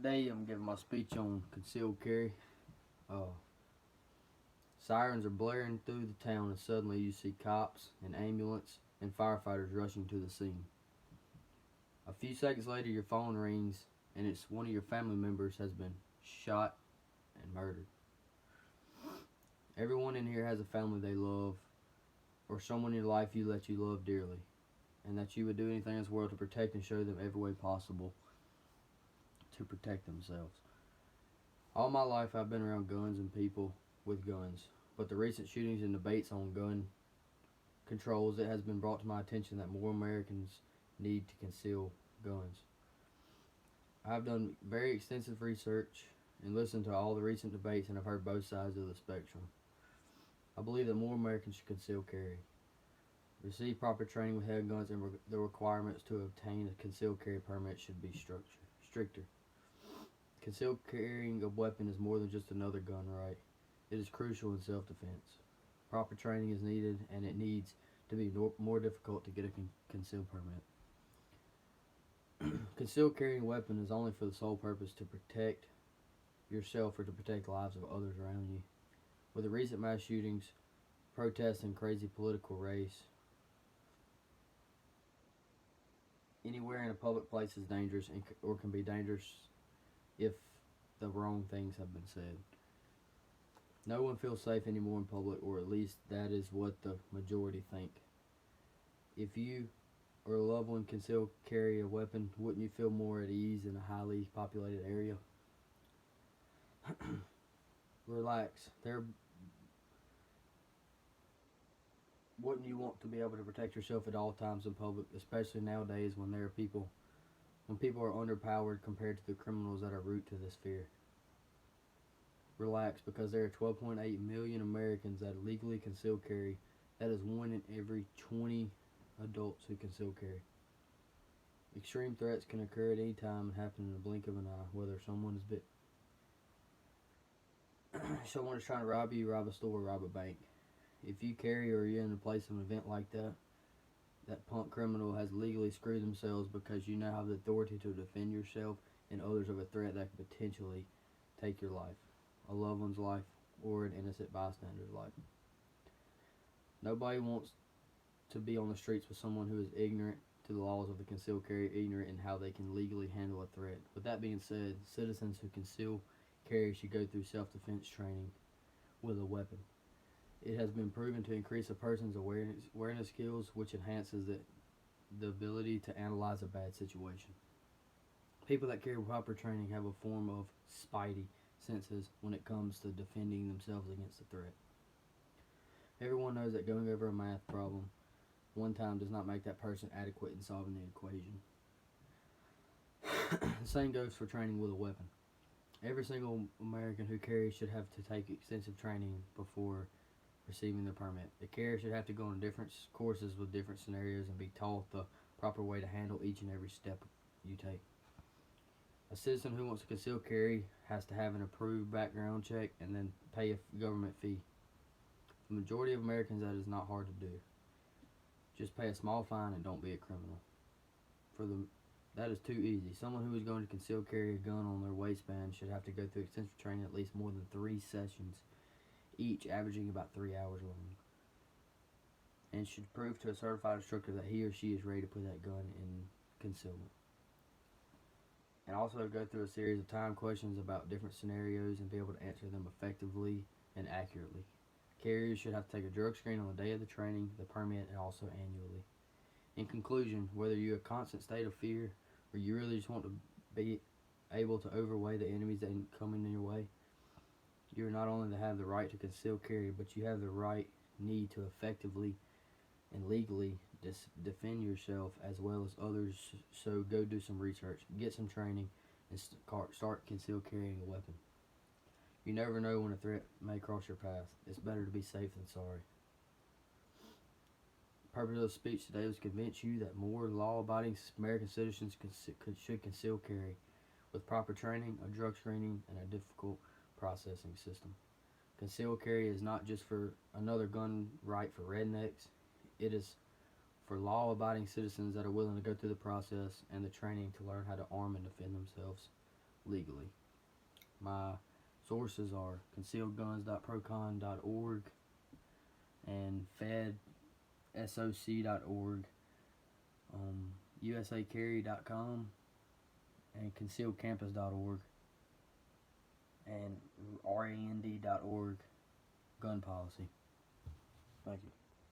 Today I'm giving my speech on concealed carry. Uh, Sirens are blaring through the town, and suddenly you see cops, an ambulance, and firefighters rushing to the scene. A few seconds later, your phone rings, and it's one of your family members has been shot and murdered. Everyone in here has a family they love, or someone in your life you let you love dearly, and that you would do anything in this world to protect and show them every way possible to protect themselves. All my life I've been around guns and people with guns, but the recent shootings and debates on gun controls, it has been brought to my attention that more Americans need to conceal guns. I've done very extensive research and listened to all the recent debates, and I've heard both sides of the spectrum. I believe that more Americans should conceal carry, receive proper training with handguns, and the requirements to obtain a concealed carry permit should be stricter. Concealed carrying a weapon is more than just another gun right. It is crucial in self-defense. Proper training is needed, and it needs to be more difficult to get a concealed permit. Concealed carrying a weapon is only for the sole purpose to protect yourself or to protect lives of others around you. With the recent mass shootings, protests, and crazy political race, anywhere in a public place is dangerous or can be dangerous if the wrong things have been said. No one feels safe anymore in public, or at least that is what the majority think. If you or a loved one conceal carry a weapon, wouldn't you feel more at ease in a highly populated area? Relax. Wouldn't you want to be able to protect yourself at all times in public, especially nowadays when people are underpowered compared to the criminals that are root to this fear? Relax, because there are 12.8 million Americans that legally conceal carry. That is 1 in every 20 adults who conceal carry. Extreme threats can occur at any time and happen in the blink of an eye, whether someone is trying to rob you, rob a store, or rob a bank. If you carry or you're in the place of an event like that, that punk criminal has legally screwed themselves, because you now have the authority to defend yourself and others of a threat that could potentially take your life, a loved one's life, or an innocent bystander's life. Nobody wants to be on the streets with someone who is ignorant to the laws of the concealed carry, ignorant in how they can legally handle a threat. With that being said, citizens who conceal carry should go through self-defense training with a weapon. It has been proven to increase a person's awareness skills, which enhances the ability to analyze a bad situation. People that carry proper training have a form of spidey senses when it comes to defending themselves against a threat. Everyone knows that going over a math problem one time does not make that person adequate in solving the equation. The same goes for training with a weapon. Every single American who carries should have to take extensive training before receiving the permit. The carrier should have to go on different courses with different scenarios and be taught the proper way to handle each and every step you take. A citizen who wants to conceal carry has to have an approved background check and then pay a government fee. For the majority of Americans, that is not hard to do. Just pay a small fine and don't be a criminal. That is too easy. Someone who is going to conceal carry a gun on their waistband should have to go through extensive training, at least more than 3 sessions, each averaging about 3 hours long, and should prove to a certified instructor that he or she is ready to put that gun in concealment. And also go through a series of time questions about different scenarios and be able to answer them effectively and accurately. Carriers should have to take a drug screen on the day of the training, the permit, and also annually. In conclusion, whether you're in a constant state of fear or you really just want to be able to overweigh the enemies that are coming in your way, you are not only to have the right to conceal carry, but you have the right need to effectively and legally defend yourself as well as others. So go do some research, get some training, and start concealed carrying a weapon. You never know when a threat may cross your path. It's better to be safe than sorry. The purpose of the speech today was to convince you that more law-abiding American citizens should conceal carry with proper training, a drug screening, and a difficult processing system. Concealed carry is not just for another gun right for rednecks. It is for law-abiding citizens that are willing to go through the process and the training to learn how to arm and defend themselves legally. My sources are concealedguns.procon.org and fedsoc.org, usacarry.com, and concealedcampus.org, and rand.org, gun policy. Thank you.